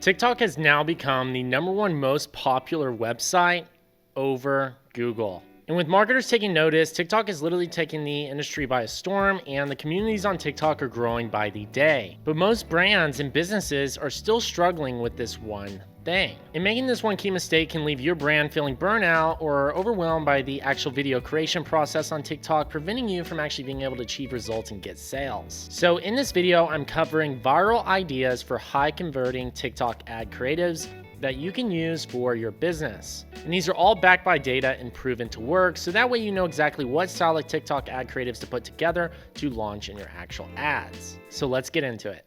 TikTok has now become the #1 most popular website over Google. And with marketers taking notice, TikTok is literally taking the industry by a storm, and the communities on TikTok are growing by the day. But most brands and businesses are still struggling with this one thing. And making this one key mistake can leave your brand feeling burnout or overwhelmed by the actual video creation process on TikTok, preventing you from actually being able to achieve results and get sales. So in this video, I'm covering viral ideas for high converting TikTok ad creatives that you can use for your business. And these are all backed by data and proven to work, so that way you know exactly what style of TikTok ad creatives to put together to launch in your actual ads. So let's get into it.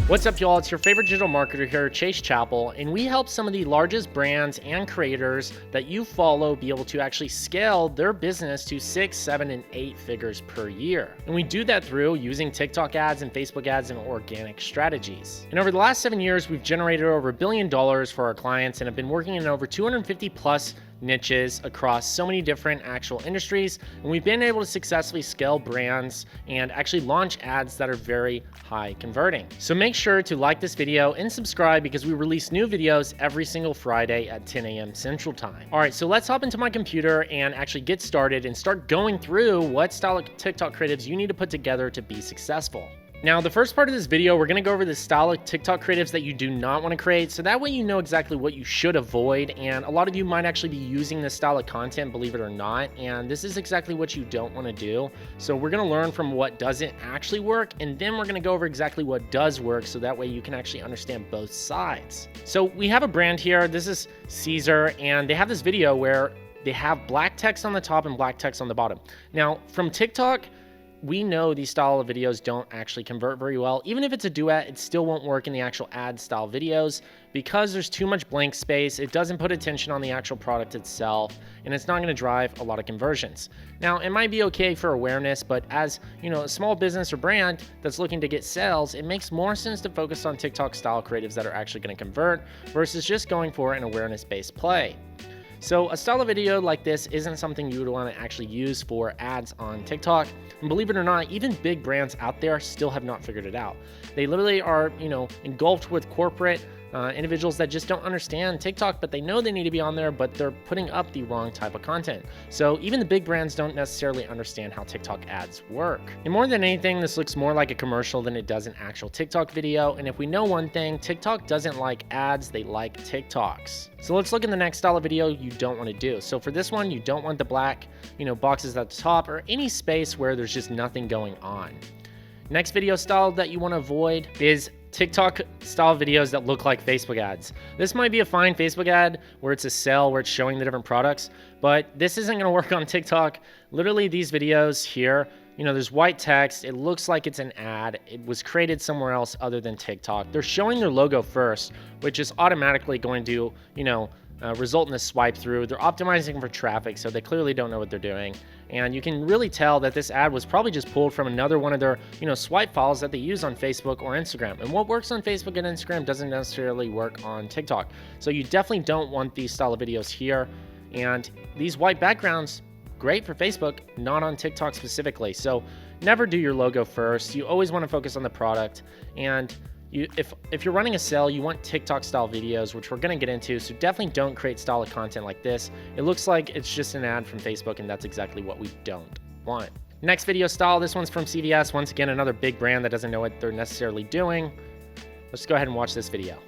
What's up, y'all? It's your favorite digital marketer here, Chappell, and we help some of the largest brands and creators that you follow be able to actually scale their business to 6, 7, and 8 figures per year. And we do that through using TikTok ads and Facebook ads and organic strategies. And over the last 7 years, we've generated over $1 billion for our clients and have been working in over 250 plus niches across so many different actual industries, and we've been able to successfully scale brands and actually launch ads that are very high converting. So make sure to like this video and subscribe because we release new videos every single Friday at 10 a.m. Central Time. All right, so let's hop into my computer and actually get started and start going through what style of TikTok creatives you need to put together to be successful. Now, the first part of this video, we're gonna go over the style of TikTok creatives that you do not wanna create, so that way you know exactly what you should avoid, and a lot of you might actually be using this style of content, believe it or not, and this is exactly what you don't wanna do. So we're gonna learn from what doesn't actually work, and then we're gonna go over exactly what does work, so that way you can actually understand both sides. So we have a brand here, this is Caesar, and they have this video where they have black text on the top and black text on the bottom. Now, from TikTok, we know these style of videos don't actually convert very well. Even if it's a duet, it still won't work in the actual ad style videos because there's too much blank space. It doesn't put attention on the actual product itself, and it's not gonna drive a lot of conversions. Now, it might be okay for awareness, but as you know, a small business or brand that's looking to get sales, it makes more sense to focus on TikTok style creatives that are actually gonna convert versus just going for an awareness-based play. So a style of video like this isn't something you would want to actually use for ads on TikTok. And believe it or not, even big brands out there still have not figured it out. They literally are, engulfed with corporate individuals that just don't understand TikTok, but they know they need to be on there, but they're putting up the wrong type of content. So even the big brands don't necessarily understand how TikTok ads work. And more than anything, this looks more like a commercial than it does an actual TikTok video. And if we know one thing, TikTok doesn't like ads, they like TikToks. So let's look at the next style of video you don't want to do. So for this one, you don't want the black, boxes at the top or any space where there's just nothing going on. Next video style that you want to avoid is TikTok style videos that look like Facebook ads. This might be a fine Facebook ad where it's a sale, where it's showing the different products, but this isn't going to work on TikTok. Literally these videos here, there's white text. It looks like it's an ad. It was created somewhere else other than TikTok. They're showing their logo first, which is automatically going to, result in a swipe through. They're optimizing for traffic, so they clearly don't know what they're doing. And you can really tell that this ad was probably just pulled from another one of their, swipe files that they use on Facebook or Instagram. And what works on Facebook and Instagram doesn't necessarily work on TikTok. So you definitely don't want these style of videos here. And these white backgrounds, great for Facebook, not on TikTok specifically. So never do your logo first. You always want to focus on the product. And if you're running a sale, you want TikTok style videos, which we're going to get into. So definitely don't create style of content like this. It looks like it's just an ad from Facebook, and that's exactly what we don't want. Next video style, this one's from CVS. Once again, another big brand that doesn't know what they're necessarily doing. Let's go ahead and watch this video.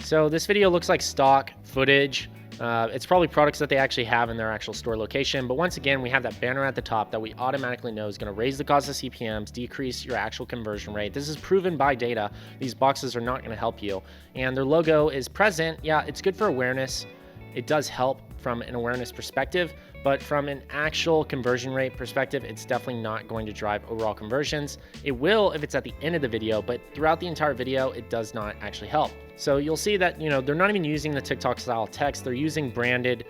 So this video looks like stock footage. It's probably products that they actually have in their actual store location. But once again, we have that banner at the top that we automatically know is going to raise the cost of CPMs, decrease your actual conversion rate. This is proven by data. These boxes are not going to help you. And their logo is present. Yeah, it's good for awareness. It does help from an awareness perspective, but from an actual conversion rate perspective, it's definitely not going to drive overall conversions. It will if it's at the end of the video, but throughout the entire video, it does not actually help. So you'll see that, they're not even using the TikTok style text. They're using branded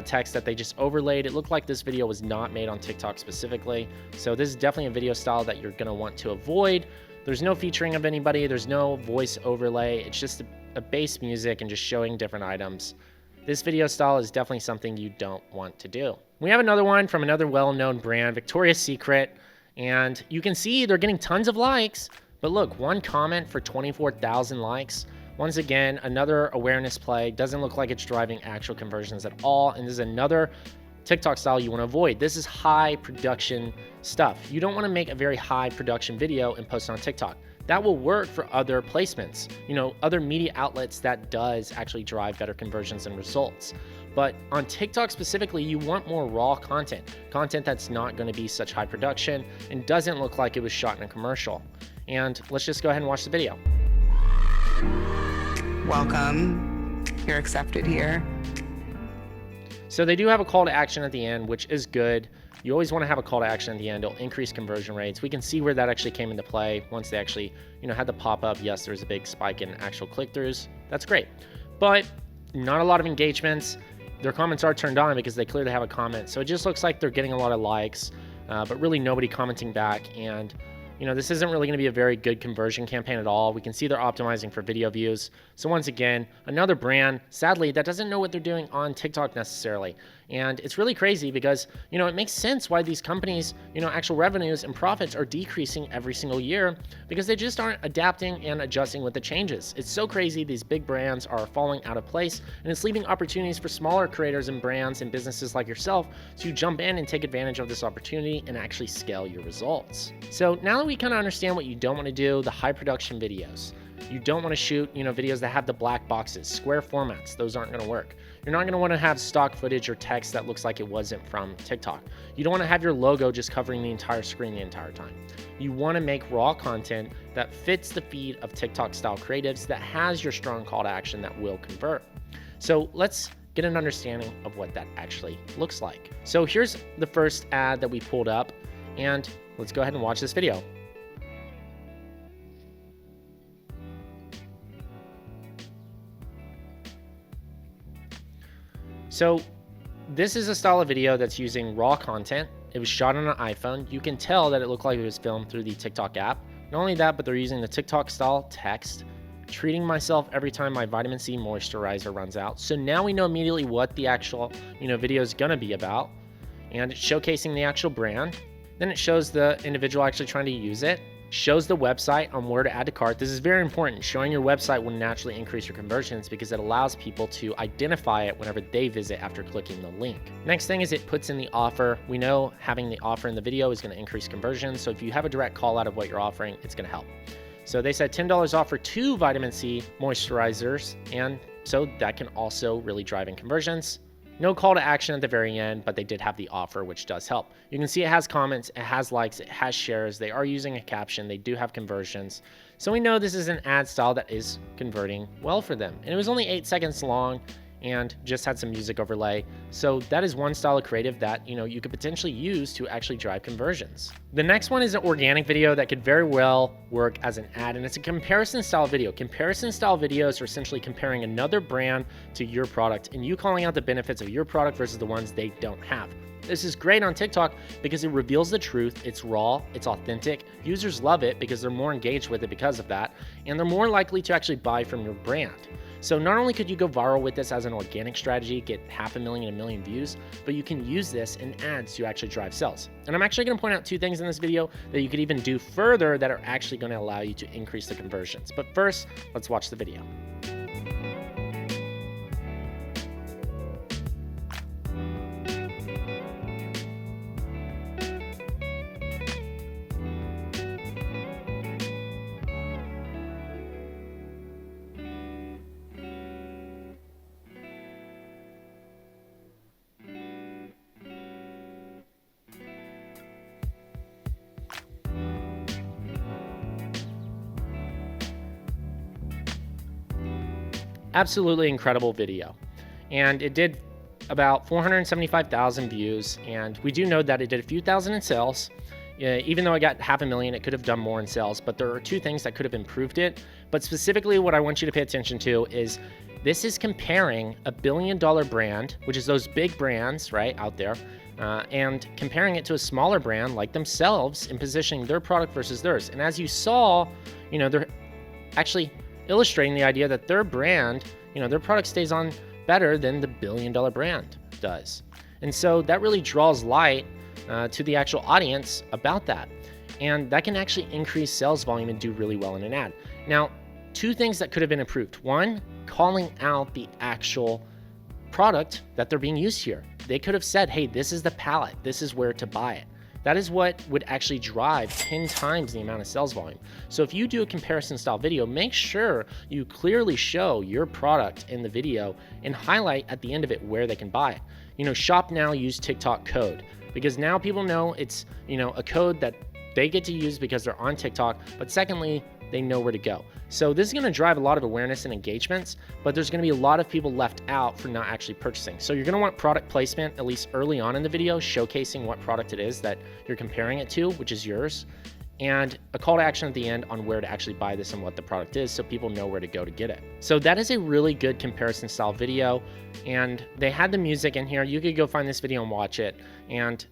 text that they just overlaid. It looked like this video was not made on TikTok specifically. So this is definitely a video style that you're gonna want to avoid. There's no featuring of anybody. There's no voice overlay. It's just a bass music and just showing different items. This video style is definitely something you don't want to do. We have another one from another well-known brand, Victoria's Secret, and you can see they're getting tons of likes, but look, one comment for 24,000 likes. Once again, another awareness play. Doesn't look like it's driving actual conversions at all, and this is another TikTok style you want to avoid. This is high production stuff. You don't want to make a very high production video and post it on TikTok. That will work for other placements, other media outlets that does actually drive better conversions and results. But on TikTok specifically, you want more raw content that's not going to be such high production and doesn't look like it was shot in a commercial. And let's just go ahead and watch the video. Welcome, you're accepted here. So they do have a call to action at the end, which is good. You always want to have a call to action at the end. It'll increase conversion rates. We can see where that actually came into play once they actually, had the pop-up. Yes, there's a big spike in actual click-throughs. That's great. But not a lot of engagements. Their comments are turned on because they clearly have a comment. So it just looks like they're getting a lot of likes, but really nobody commenting back. And this isn't really going to be a very good conversion campaign at all. We can see they're optimizing for video views. So once again, another brand, sadly, that doesn't know what they're doing on TikTok necessarily. And it's really crazy because, it makes sense why these companies, actual revenues and profits are decreasing every single year because they just aren't adapting and adjusting with the changes. It's so crazy. These big brands are falling out of place, and it's leaving opportunities for smaller creators and brands and businesses like yourself to jump in and take advantage of this opportunity and actually scale your results. So now that we kind of understand what you don't want to do, the high production videos. You don't want to shoot, videos that have the black boxes, square formats. Those aren't going to work. You're not going to want to have stock footage or text that looks like it wasn't from TikTok. You don't want to have your logo just covering the entire screen the entire time. You want to make raw content that fits the feed of TikTok style creatives that has your strong call to action that will convert. So let's get an understanding of what that actually looks like. So here's the first ad that we pulled up, and let's go ahead and watch this video. So this is a style of video that's using raw content. It was shot on an iPhone. You can tell that it looked like it was filmed through the TikTok app. Not only that, but they're using the TikTok style text, treating myself every time my vitamin C moisturizer runs out. So now we know immediately what the actual, video is gonna be about, and it's showcasing the actual brand. Then it shows the individual actually trying to use it. Shows the website on where to add to cart. This is very important. Showing your website will naturally increase your conversions because it allows people to identify it whenever they visit after clicking the link. Next thing is it puts in the offer. We know having the offer in the video is going to increase conversions. So if you have a direct call out of what you're offering, it's going to help. So they said $10 off for 2 vitamin C moisturizers. And so that can also really drive in conversions. No call to action at the very end, but they did have the offer, which does help. You can see it has comments, it has likes, it has shares. They are using a caption. They do have conversions. So we know this is an ad style that is converting well for them. And it was only 8 seconds long and just had some music overlay. So that is one style of creative that, you could potentially use to actually drive conversions. The next one is an organic video that could very well work as an ad, and it's a comparison style video. Comparison style videos are essentially comparing another brand to your product and you calling out the benefits of your product versus the ones they don't have. This is great on TikTok because it reveals the truth. It's raw, it's authentic. Users love it because they're more engaged with it because of that, and they're more likely to actually buy from your brand. So not only could you go viral with this as an organic strategy, get 500,000 and 1 million views, but you can use this in ads to actually drive sales. And I'm actually going to point out 2 things in this video that you could even do further that are actually going to allow you to increase the conversions. But first, let's watch the video. Absolutely incredible video. And it did about 475,000 views. And we do know that it did a few thousand in sales. Even though I got 500,000, it could have done more in sales. But there are 2 things that could have improved it. But specifically what I want you to pay attention to is this is comparing a $1 billion brand, which is those big brands, right, out there, and comparing it to a smaller brand like themselves and positioning their product versus theirs. And as you saw, they're actually illustrating the idea that their brand, their product stays on better than the billion-dollar brand does. And so that really draws light to the actual audience about that. And that can actually increase sales volume and do really well in an ad. Now, two things that could have been improved. One, calling out the actual product that they're being used here. They could have said, hey, this is the palette. This is where to buy it. That is what would actually drive 10 times the amount of sales volume. So if you do a comparison style video, make sure you clearly show your product in the video and highlight at the end of it where they can buy it. Shop now, use TikTok code, because now people know it's, a code that they get to use because they're on TikTok, but secondly, they know where to go. So this is going to drive a lot of awareness and engagements, but there's going to be a lot of people left out for not actually purchasing. So you're going to want product placement, at least early on in the video, showcasing what product it is that you're comparing it to, which is yours, and a call to action at the end on where to actually buy this and what the product is, so people know where to go to get it. So that is a really good comparison style video, and they had the music in here. You could go find this video and watch it, and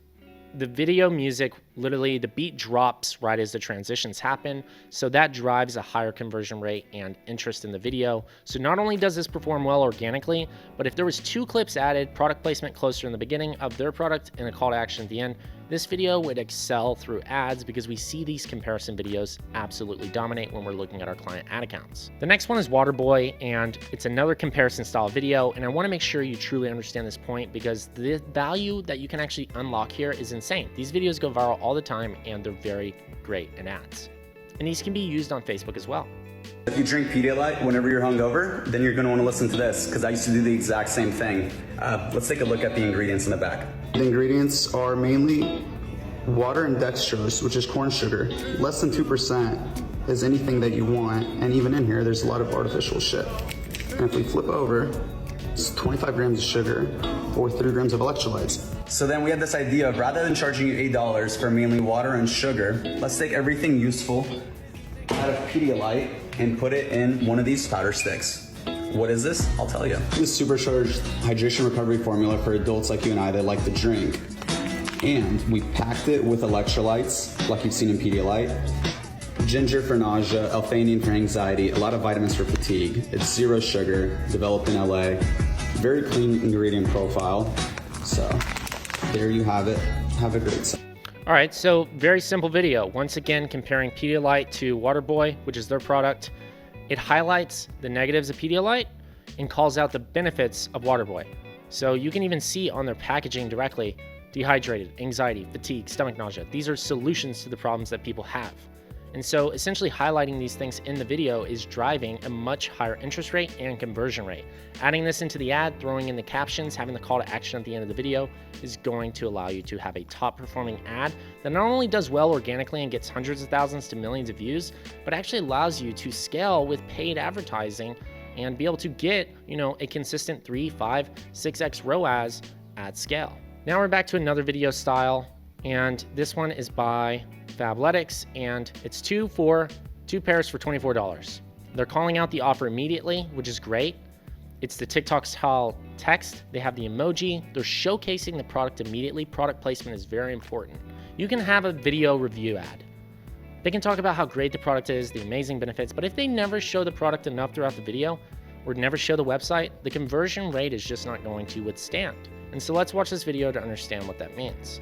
the video music, literally the beat drops right as the transitions happen. So that drives a higher conversion rate and interest in the video. So not only does this perform well organically, but if there was 2 clips added, product placement closer in the beginning of their product and a call to action at the end, this video would excel through ads, because we see these comparison videos absolutely dominate when we're looking at our client ad accounts. The next one is Waterboy, and it's another comparison style video. And I want to make sure you truly understand this point, because the value that you can actually unlock here is insane. These videos go viral all the time, and they're very great in ads. And these can be used on Facebook as well. If you drink Pedialyte whenever you're hungover, then you're going to want to listen to this, because I used to do the exact same thing. Let's take a look at the ingredients in the back. The ingredients are mainly water and dextrose, which is corn sugar. Less than 2% is anything that you want, and even in here, there's a lot of artificial shit. And if we flip over, it's 25 grams of sugar or 3 grams of electrolytes. So then we had this idea of, rather than charging you $8 for mainly water and sugar, let's take everything useful out of Pedialyte and put it in one of these powder sticks. What is this? I'll tell you. This supercharged hydration recovery formula for adults like you and I that like to drink. And we packed it with electrolytes, like you've seen in Pedialyte, ginger for nausea, L-theanine for anxiety, a lot of vitamins for fatigue. It's 0 sugar, developed in LA, very clean ingredient profile. So there you have it. Have a great time. All right, so very simple video. Once again, comparing Pedialyte to Waterboy, which is their product. It highlights the negatives of Pedialyte and calls out the benefits of Waterboy. So you can even see on their packaging directly, dehydrated, anxiety, fatigue, stomach nausea. These are solutions to the problems that people have. And so essentially highlighting these things in the video is driving a much higher interest rate and conversion rate. Adding this into the ad, throwing in the captions, having the call to action at the end of the video is going to allow you to have a top performing ad that not only does well organically and gets hundreds of thousands to millions of views, but actually allows you to scale with paid advertising and be able to get, a consistent 3, 5, 6x ROAS at scale. Now we're back to another video style, and this one is by Fabletics, and it's 2 pairs for $24. They're calling out the offer immediately, which is great. It's the TikTok style text. They have the emoji. They're showcasing the product immediately. Product placement is very important. You can have a video review ad. They can talk about how great the product is, the amazing benefits, but if they never show the product enough throughout the video or never show the website, the conversion rate is just not going to withstand. And so let's watch this video to understand what that means.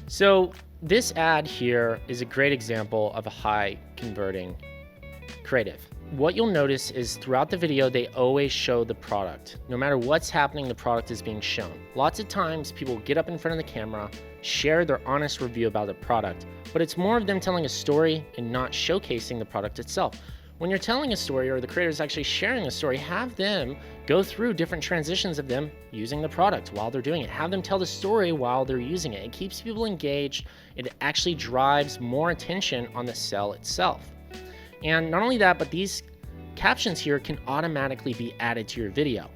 So this ad here is a great example of a high converting creative. What you'll notice is throughout the video, they always show the product. No matter what's happening, the product is being shown. Lots of times people get up in front of the camera, share their honest review about the product, but it's more of them telling a story and not showcasing the product itself. when you're telling a story or the creator is actually sharing a story, have them go through different transitions of them using the product while they're doing it. Have them tell the story while they're using it. It keeps people engaged. It actually drives more attention on the sell itself. And not only that, but these captions here can automatically be added to your video.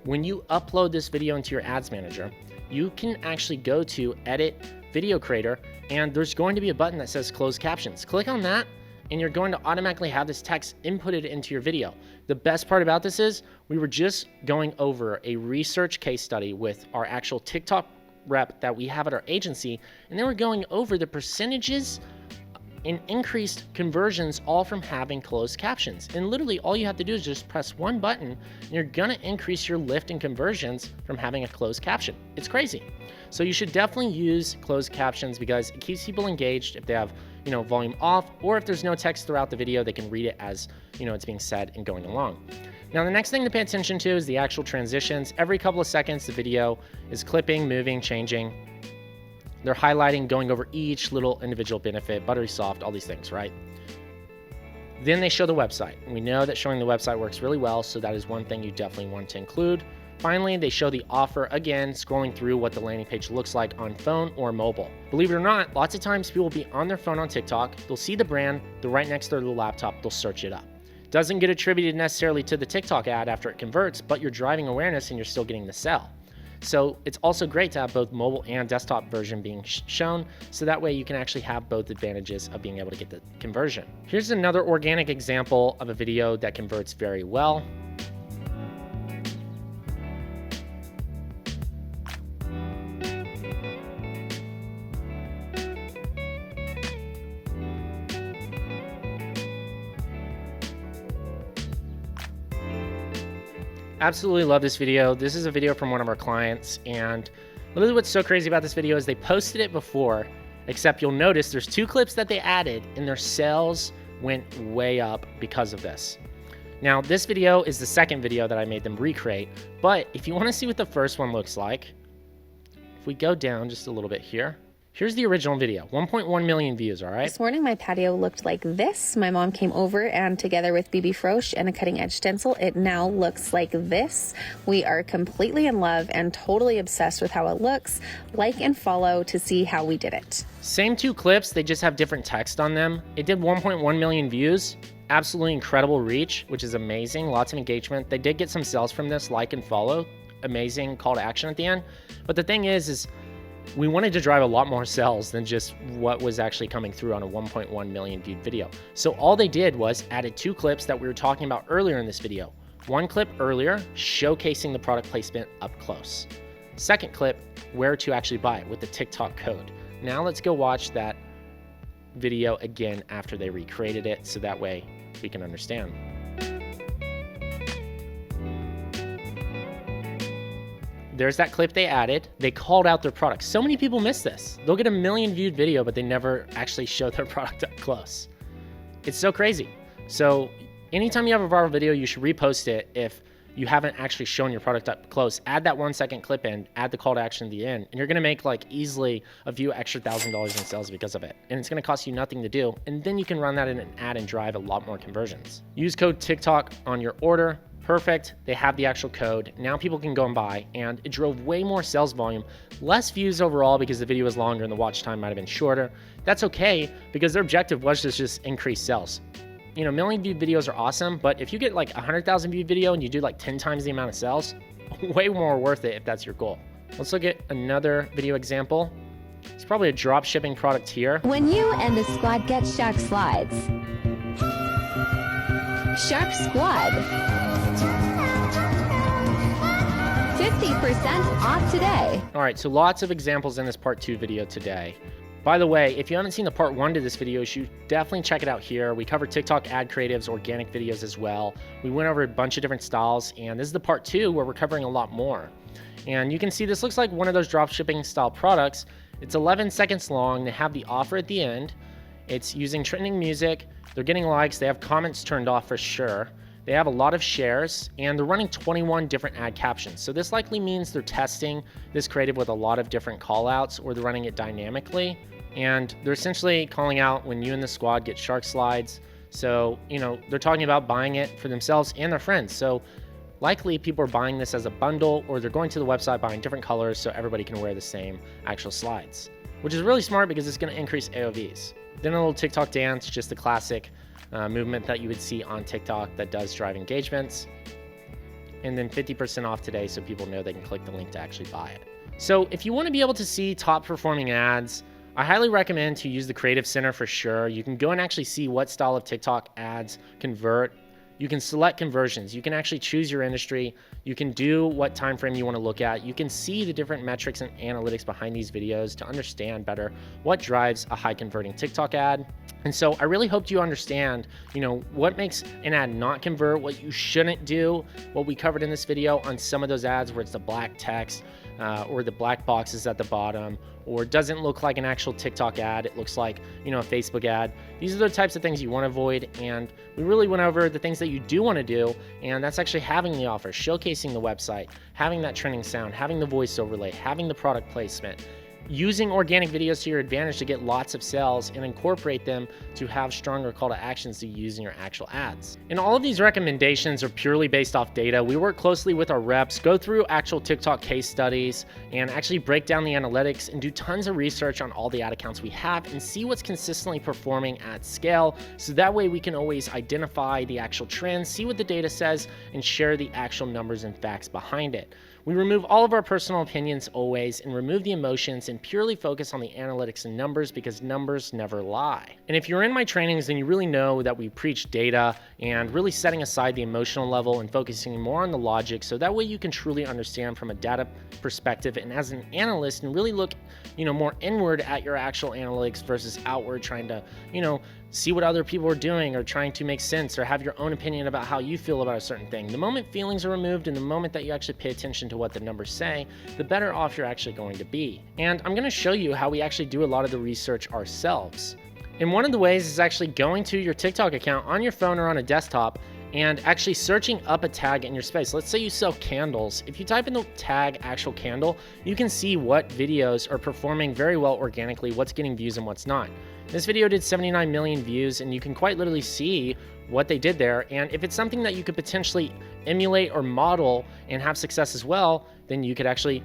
When you upload this video into your ads manager, you can actually go to Edit Video Creator, and there's going to be a button that says Close Captions. Click on that, and you're going to automatically have this text inputted into your video. The best part about this is we were just going over a research case study with our actual TikTok rep that we have at our agency, and they were going over the percentages in increased conversions all from having closed captions. And literally all you have to do is just press one button and you're gonna increase your lift in conversions from having a closed caption. It's crazy. So you should definitely use closed captions because it keeps people engaged if they have, volume off, or if there's no text throughout the video, they can read it as, it's being said and going along. Now, the next thing to pay attention to is the actual transitions. Every couple of seconds, the video is clipping, moving, changing. They're highlighting, going over each little individual benefit, buttery soft, all these things, right? Then they show the website. We know that showing the website works really well, so that is one thing you definitely want to include. Finally, they show the offer, again, scrolling through what the landing page looks like on phone or mobile. Believe it or not, lots of times people will be on their phone on TikTok, they'll see the brand, they're right next to their laptop, they'll search it up. Doesn't get attributed necessarily to the TikTok ad after it converts, but you're driving awareness and you're still getting the sell. So it's also great to have both mobile and desktop version being shown, so that way you can actually have both advantages of being able to get the conversion. Here's another organic example of a video that converts very well. Absolutely love this video. This is a video from one of our clients, and literally what's so crazy about this video is they posted it before, except you'll notice there's 2 clips that they added and their sales went way up because of this. Now, this video is the second video that I made them recreate, but if you want to see what the first one looks like, if we go down just a little bit here, here's the original video, 1.1 million views, all right? This morning, my patio looked like this. My mom came over, and together with BB Frosch and a cutting edge stencil, it now looks like this. We are completely in love and totally obsessed with how it looks. Like and follow to see how we did it. Same 2 clips, they just have different text on them. It did 1.1 million views. Absolutely incredible reach, which is amazing. Lots of engagement. They did get some sales from this, like and follow. Amazing call to action at the end. But the thing is we wanted to drive a lot more sales than just what was actually coming through on a 1.1 million viewed video. So all they did was added 2 clips that we were talking about earlier in this video. One clip earlier, showcasing the product placement up close. Second clip, where to actually buy it with the TikTok code. Now let's go watch that video again after they recreated it, so that way we can understand. There's that clip they added. They called out their product. So many people miss this. They'll get a 1 million viewed video, but they never actually show their product up close. It's so crazy. So anytime you have a viral video, you should repost it if you haven't actually shown your product up close. Add that 1-second clip in, add the call to action at the end, and you're gonna make like easily a few extra $1,000 in sales because of it. And it's gonna cost you nothing to do. And then you can run that in an ad and drive a lot more conversions. Use code TikTok on your order. Perfect. They have the actual code. Now people can go and buy, and it drove way more sales volume, less views overall because the video was longer and the watch time might have been shorter. That's okay because their objective was to just increase sales. 1 million viewed videos are awesome, but if you get like 100,000 viewed video and you do like 10 times the amount of sales, way more worth it if that's your goal. Let's look at another video example. It's probably a drop shipping product here. When you and the squad get Shark Slides. Shark Squad. 50% off today. All right, so lots of examples in this part 2 video today. By the way, if you haven't seen the part 1 to this video, you should definitely check it out here. We cover TikTok ad creatives, organic videos as well. We went over a bunch of different styles, and this is the part 2 where we're covering a lot more. And you can see this looks like one of those drop shipping style products. It's 11 seconds long. They have the offer at the end. It's using trending music. They're getting likes. They have comments turned off for sure. They have a lot of shares, and they're running 21 different ad captions. So this likely means they're testing this creative with a lot of different call outs, or they're running it dynamically. And they're essentially calling out when you and the squad get Shark Slides, So, they're talking about buying it for themselves and their friends. So likely people are buying this as a bundle, or they're going to the website buying different colors so everybody can wear the same actual slides, which is really smart because it's going to increase AOVs. Then a little TikTok dance, just the classic movement that you would see on TikTok that does drive engagements. And then 50% off today so people know they can click the link to actually buy it. So if you want to be able to see top performing ads, I highly recommend to use the Creative Center for sure. You can go and actually see what style of TikTok ads convert. You can select conversions. You can actually choose your industry. You can do what time frame you want to look at. You can see the different metrics and analytics behind these videos to understand better what drives a high converting TikTok ad. And so I really hope you understand, what makes an ad not convert, what you shouldn't do, what we covered in this video on some of those ads where it's the black text or the black boxes at the bottom, or doesn't look like an actual TikTok ad. It looks like, a Facebook ad. These are the types of things you want to avoid. And we really went over the things that you do want to do. And that's actually having the offer, showcasing the website, having that trending sound, having the voice overlay, having the product placement, using organic videos to your advantage to get lots of sales and incorporate them to have stronger call to actions to use in your actual ads. And all of these recommendations are purely based off data. We work closely with our reps, go through actual TikTok case studies, and actually break down the analytics and do tons of research on all the ad accounts we have and see what's consistently performing at scale. So that way we can always identify the actual trends, see what the data says, and share the actual numbers and facts behind it. We remove all of our personal opinions always and remove the emotions and purely focus on the analytics and numbers because numbers never lie. And if you're in my trainings, then you really know that we preach data and really setting aside the emotional level and focusing more on the logic, so that way you can truly understand from a data perspective and as an analyst and really look, more inward at your actual analytics versus outward trying to, see what other people are doing or trying to make sense or have your own opinion about how you feel about a certain thing. The moment feelings are removed and the moment that you actually pay attention to what the numbers say, the better off you're actually going to be. And I'm going to show you how we actually do a lot of the research ourselves. And one of the ways is actually going to your TikTok account on your phone or on a desktop and actually searching up a tag in your space. Let's say you sell candles. If you type in the tag actual candle, you can see what videos are performing very well organically, what's getting views and what's not. This video did 79 million views, and you can quite literally see what they did there. And if it's something that you could potentially emulate or model and have success as well, then you could actually,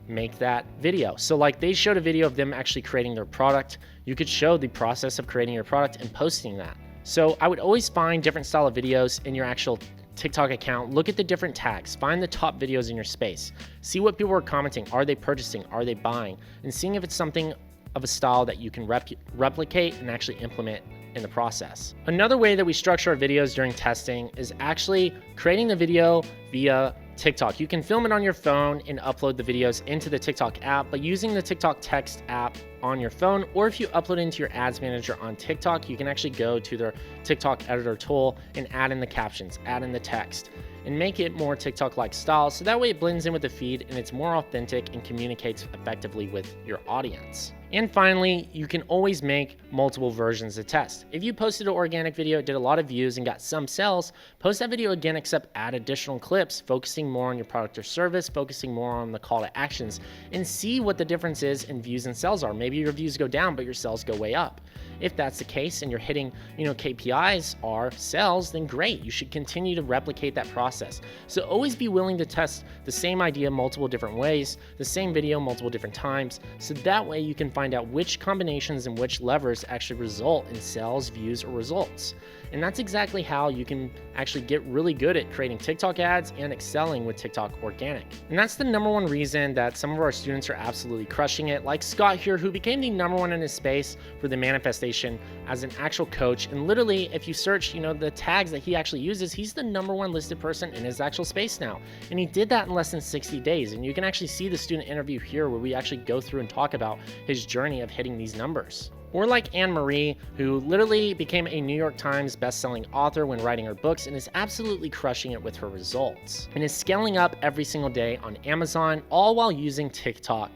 make that video. So like they showed a video of them actually creating their product. You could show the process of creating your product and posting that. So I would always find different style of videos in your actual TikTok account. Look at the different tags, find the top videos in your space, see what people are commenting. Are they purchasing? Are they buying? And seeing if it's something of a style that you can replicate and actually implement in the process. Another way that we structure our videos during testing is actually creating the video via TikTok. You can film it on your phone and upload the videos into the TikTok app, but using the TikTok text app on your phone, or if you upload into your ads manager on TikTok, you can actually go to their TikTok editor tool and add in the captions, add in the text, and make it more TikTok-like style. So that way it blends in with the feed and it's more authentic and communicates effectively with your audience. And finally, you can always make multiple versions to test. If you posted an organic video, did a lot of views and got some sales, post that video again, except add additional clips, focusing more on your product or service, focusing more on the call to actions, and see what the difference is in views and sales are. Maybe your views go down, but your sales go way up. If that's the case and you're hitting, KPIs are sales, then great. You should continue to replicate that process. So always be willing to test the same idea multiple different ways, the same video multiple different times. So that way you can find out which combinations and which levers actually result in sales, views, or results. And that's exactly how you can actually get really good at creating TikTok ads and excelling with TikTok organic. And that's the number one reason that some of our students are absolutely crushing it, like Scott here, who became the number one in his space for the manifestation as an actual coach. And literally, if you search, the tags that he actually uses, he's the number one listed person in his actual space now. And he did that in less than 60 days. And you can actually see the student interview here where we actually go through and talk about his journey of hitting these numbers. Or like Anne Marie, who literally became a New York Times bestselling author when writing her books and is absolutely crushing it with her results and is scaling up every single day on Amazon, all while using TikTok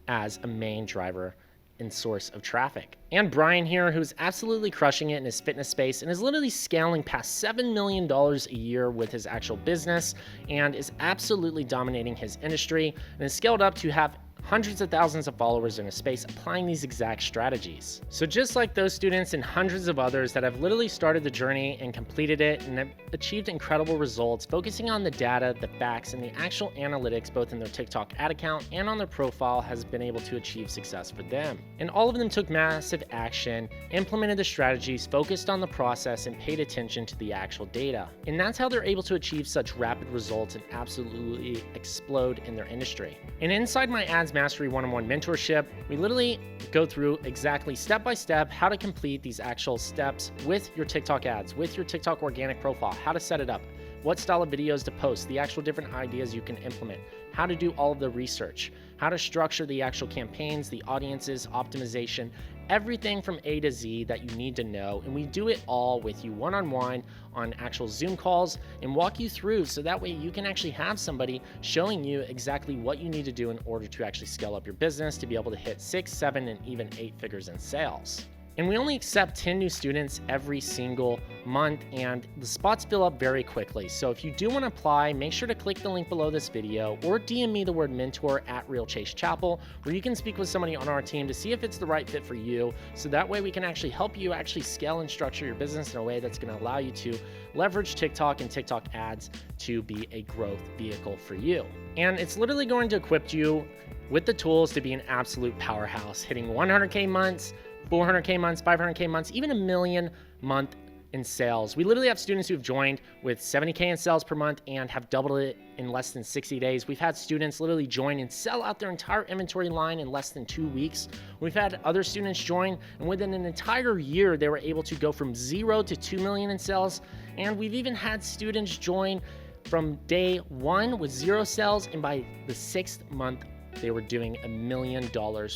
as a main driver and source of traffic. And Brian here, who's absolutely crushing it in his fitness space and is literally scaling past $7 million a year with his actual business and is absolutely dominating his industry and is scaled up to have hundreds of thousands of followers in a space applying these exact strategies. So just like those students and hundreds of others that have literally started the journey and completed it and have achieved incredible results, focusing on the data, the facts, and the actual analytics both in their TikTok ad account and on their profile has been able to achieve success for them. And all of them took massive action, implemented the strategies, focused on the process, and paid attention to the actual data. And that's how they're able to achieve such rapid results and absolutely explode in their industry. And inside my Ads Mastery one-on-one mentorship, we literally go through exactly step by step how to complete these actual steps with your TikTok ads, with your TikTok organic profile, how to set it up, what style of videos to post, the actual different ideas you can implement, how to do all of the research, how to structure the actual campaigns, the audiences, optimization, everything from A to Z that you need to know. And we do it all with you one-on-one on actual Zoom calls and walk you through so that way you can actually have somebody showing you exactly what you need to do in order to actually scale up your business to be able to hit 6, 7, and even 8 figures in sales. And we only accept 10 new students every single month, and the spots fill up very quickly. So if you do want to apply, make sure to click the link below this video or DM me the word mentor at @RealChaseChappell, where you can speak with somebody on our team to see if it's the right fit for you. So that way we can actually help you actually scale and structure your business in a way that's going to allow you to leverage TikTok and TikTok ads to be a growth vehicle for you. And it's literally going to equip you with the tools to be an absolute powerhouse, hitting 100K months, 400K months, 500K months, even $1 million month in sales. We literally have students who've joined with 70K in sales per month and have doubled it in less than 60 days. We've had students literally join and sell out their entire inventory line in less than 2 weeks. We've had other students join, and within an entire year, they were able to go from 0 to 2 million in sales. And we've even had students join from day 1 with 0 sales, and by the 6th month, they were doing $1 million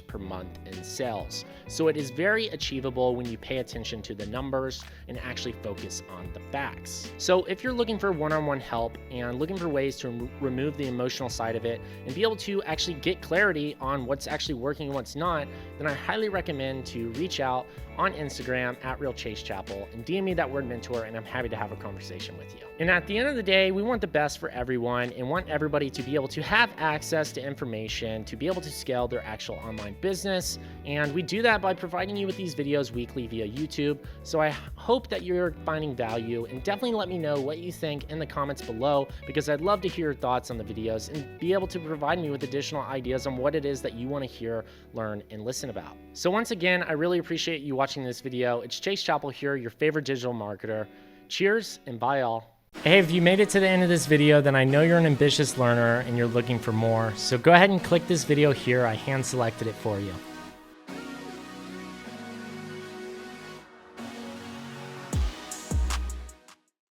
per month in sales. So it is very achievable when you pay attention to the numbers and actually focus on the facts. So if you're looking for one-on-one help and looking for ways to remove the emotional side of it and be able to actually get clarity on what's actually working and what's not, then I highly recommend to reach out on Instagram at @RealChaseChappell and DM me that word mentor, and I'm happy to have a conversation with you. And at the end of the day, we want the best for everyone and want everybody to be able to have access to information, to be able to scale their actual online business. And we do that by providing you with these videos weekly via YouTube. So I hope that you're finding value, and definitely let me know what you think in the comments below, because I'd love to hear your thoughts on the videos and be able to provide me with additional ideas on what it is that you want to hear, learn, and listen about. So once again, I really appreciate you watching this video. It's Chase Chappell here, your favorite digital marketer. Cheers and bye all. Hey, if you made it to the end of this video, then I know you're an ambitious learner and you're looking for more. So go ahead and click this video here. I hand selected it for you.